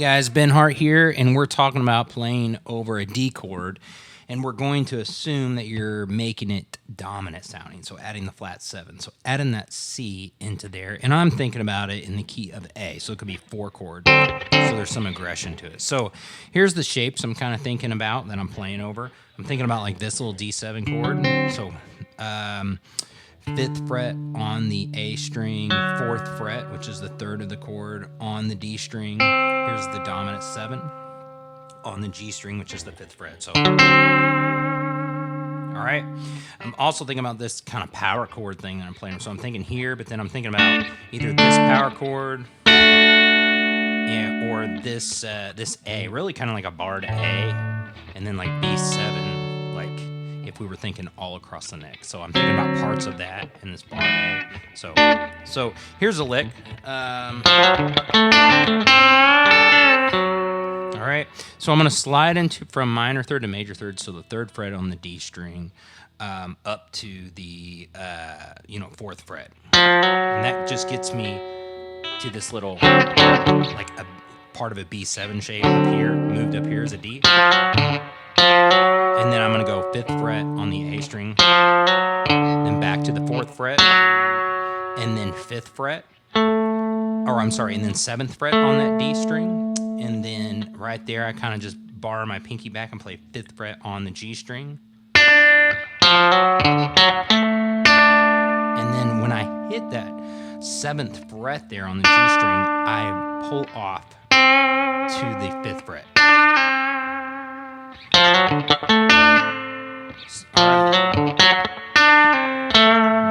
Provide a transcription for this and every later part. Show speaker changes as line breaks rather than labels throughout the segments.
guys, Ben Hart here, and we're talking about playing over a D chord, and we're going to assume that you're making it dominant sounding, so adding the flat 7. So adding that C into there, and I'm thinking about it in the key of A, so it could be 4 chords, so there's some aggression to it. So here's the shapes I'm kind of thinking about that I'm playing over. I'm thinking about like this little D7 chord, so 5th fret on the A string, 4th fret, which is the 3rd of the chord, on the D string. Here's the dominant 7 on the G string, which is the 5th fret. So, all right. I'm also thinking about this kind of power chord thing that I'm playing. So I'm thinking here, but then I'm thinking about either this power chord or this this A, really kind of like a barred A, and then like B7, like if we were thinking all across the neck. So I'm thinking about parts of that in this bar A. So here's a lick. All right, so I'm going to slide into from minor third to major third, so the 3rd fret on the D string up to the 4th fret, and that just gets me to this little like a part of a B7 shape up here, moved up here as a D. And then I'm going to go 5th fret on the A string, then back to the 4th fret, and then 5th fret, and then 7th fret on that D string. And then right there, I kind of just bar my pinky back and play 5th fret on the G string. And then when I hit that 7th fret there on the G string, I pull off to the 5th fret.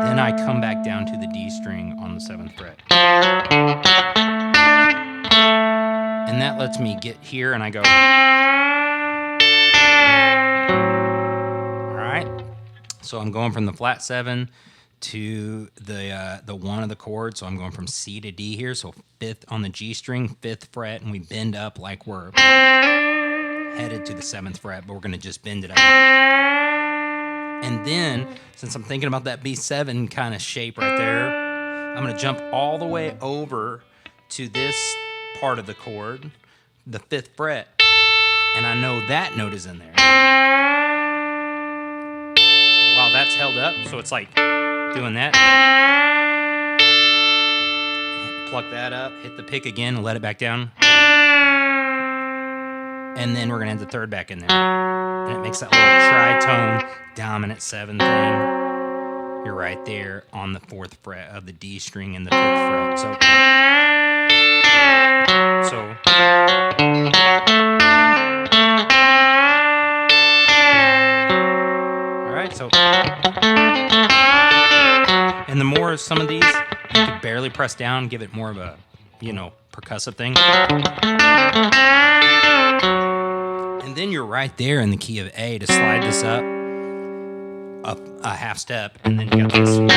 Then I come back down to the D string on the 7th fret. And that lets me get here, and I go. All right. So I'm going from the flat 7 to the 1 of the chord. So I'm going from C to D here. So 5th on the G string, 5th fret, and we bend up like we're headed to the 7th fret, but we're going to just bend it up. And then, since I'm thinking about that B7 kind of shape right there, I'm going to jump all the way over to this part of the chord, the 5th fret, and I know that note is in there. While that's held up, so it's like doing that. Pluck that up, hit the pick again, and let it back down. And then we're going to add the 3rd back in there. And it makes that little tritone dominant 7 thing. You're right there on the 4th fret of the D string and the 5th fret. All right, and the more some of these, you can barely press down, give it more of a, percussive thing. And then you're right there in the key of A to slide this up a half step, and then you got this, and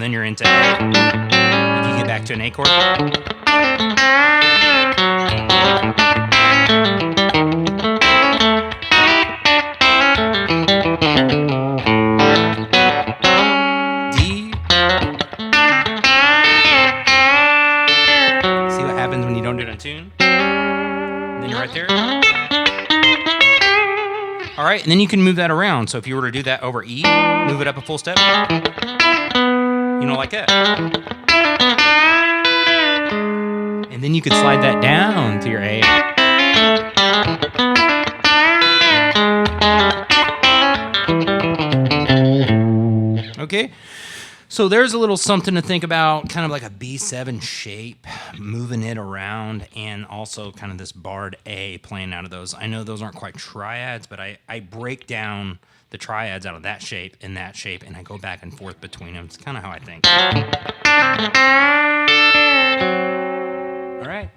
then you're into A. If you get back to an A chord. D. See what happens when you don't do it on tune? And then you're right there. All right, and then you can move that around. So if you were to do that over E, move it up a full step, like that. And then you could slide that down to your A. Okay, so there's a little something to think about, kind of like a B7 shape, moving it around, and also kind of this barred A playing out of those. I know those aren't quite triads, but I break down the triads out of that shape, and I go back and forth between them. It's kind of how I think. All right.